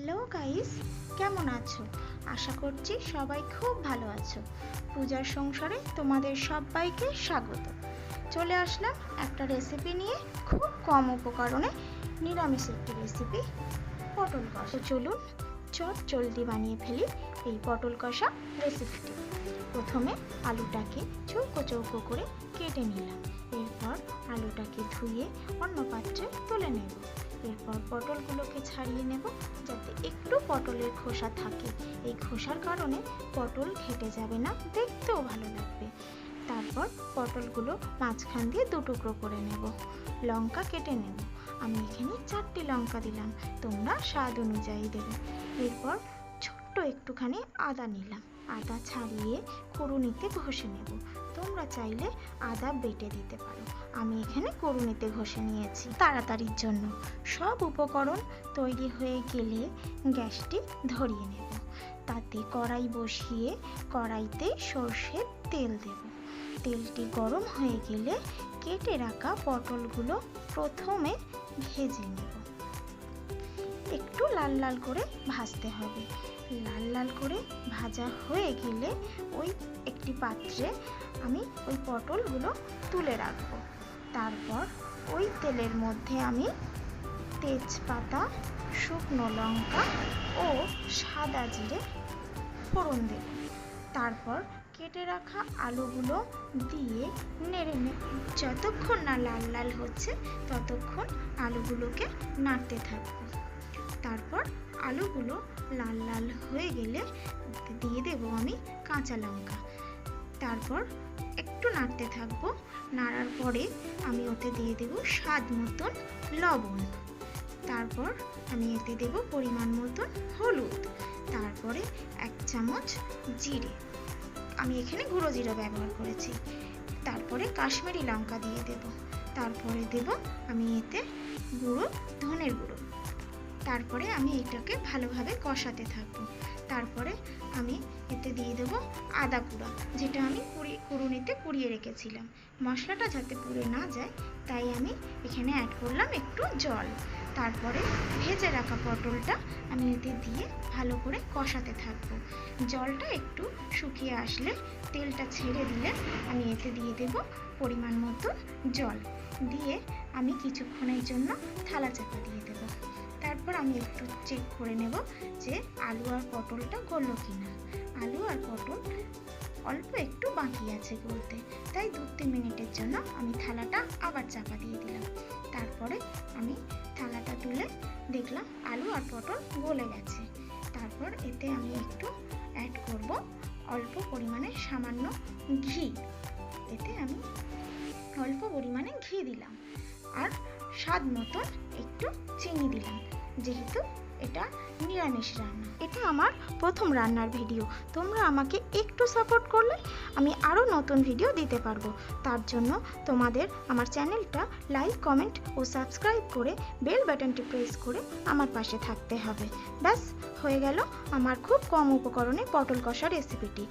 Hello guys, কেমন আছো? আশা করছি সবাই খুব ভালো আছো। পূজার সংসারে তোমাদের সবাইকে স্বাগত। চলে আসলাম একটা রেসিপি নিয়ে, খুব কম উপকরণে নিরামিষ একটি রেসিপি, পটল কষা। চলুন চট জলদি বানিয়ে ফেলি এই পটল কষা রেসিপিটি। প্রথমে আলুটাকে চৌকো চৌকো করে কেটে নিলাম। এরপর আলুটাকে ধুয়ে অন্য পাত্রে তুলে নেব। এরপর পটলগুলোকে ছাড়িয়ে নেব, যাতে একটু পটলের খোসা থাকে। এই খোসার কারণে পটল ঘেটে যাবে না, দেখতেও ভালো লাগবে। তারপর পটলগুলো মাঝখান দিয়ে দুটুকরো করে নেব। লঙ্কা কেটে নেব। আমি এখানে 4টি লঙ্কা দিলাম, তোমরা স্বাদ অনুযায়ী দেবে। এরপর ছোট্ট একটুখানি আদা নিলাম। আদা ছাড়িয়ে কুড়ুনিতে ঘষে নেব। তোমরা চাইলে আদা বেটে দিতে পারো, আমি এখানে কুড়ুনিতে ঘষে নিয়েছি তাড়াতাড়ির জন্য। সব উপকরণ তৈরি হয়ে গেলে গ্যাসটি ধরিয়ে নেব। তাতে কড়াই বসিয়ে কড়াইতে সর্ষের তেল দেব। তেলটি গরম হয়ে গেলে কেটে রাখা পটলগুলো প্রথমে ভেজে নেব। একটু লাল লাল করে ভাজতে হবে। লাল লাল করে ভাজা হয়ে গেলে ওই একটি পাত্রে আমি ওই পটলগুলো তুলে রাখবো। তারপর ওই তেলের মধ্যে আমি তেজপাতা, শুকনো লঙ্কা ও সাদা জিরে ফোড়ন দেব। তারপর কেটে রাখা আলুগুলো দিয়ে নেড়ে নেব। যতক্ষণ না লাল লাল হচ্ছে ততক্ষণ আলুগুলোকে নাড়তে থাকবো। তারপর আলুগুলো লাল লাল হয়ে গেলে দিয়ে দেব আমি কাঁচা লঙ্কা। তারপর একটু নাড়তে থাকবো। নাড়ার পরে আমি ওতে দিয়ে দেব স্বাদ মতন লবণ। তারপর আমি এতে দেব পরিমাণ মতন হলুদ। তারপরে 1 চামচ জিরে, আমি এখানে গুঁড়ো জিরা ব্যবহার করেছি। তারপরে কাশ্মীরি লঙ্কা দিয়ে দেব। তারপরে দেব আমি এতে গুঁড়ো ধনের গুঁড়ো। তারপরে আমি এটাকে ভালোভাবে কষাতে থাকবো। তারপরে আমি এতে দিয়ে দেবো আদা কুড়া, যেটা আমি কুড়ুনিতে কুড়িয়ে রেখেছিলাম। মশলাটা যাতে পুড়ে না যায় তাই আমি এখানে অ্যাড করলাম একটু জল। তারপরে ভেজে রাখা পটলটা আমি এতে দিয়ে ভালো করে কষাতে থাকবো। জলটা একটু শুকিয়ে আসলে, তেলটা ছেড়ে দিলে আমি এতে দিয়ে দেব পরিমাণ মতো জল। দিয়ে আমি কিছুক্ষণের জন্য থালা চাপা দিয়ে দেবো। তারপর আমি একটু চেক করে নেব যে আলু আর পটলটা গললো কিনা। আলু আর পটল অল্প একটু বাকি আছে গলতে, তাই 2-3 মিনিটের জন্য আমি থালাটা আবার চাপা দিয়ে দিলাম। তারপরে আমি থালাটা তুলে দেখলাম আলু আর পটল গলে গেছে। তারপর এতে আমি একটু অ্যাড করব অল্প পরিমাণে সামান্য ঘি। এতে আমি অল্প পরিমাণে ঘি দিলাম আর স্বাদ মতন একটু চিনি দিলাম, যেহেতু এটা নিরামিষ রান্না। এটা আমার প্রথম রান্নার ভিডিও। তোমরা আমাকে একটু সাপোর্ট করলে আমি আরও নতুন ভিডিও দিতে পারবো। তার জন্য তোমাদের আমার চ্যানেলটা লাইক, কমেন্ট ও সাবস্ক্রাইব করে বেল বাটনটি প্রেস করে আমার পাশে থাকতে হবে। ব্যাস হয়ে গেল আমার খুব কম উপকরণে পটল কষা রেসিপিটি।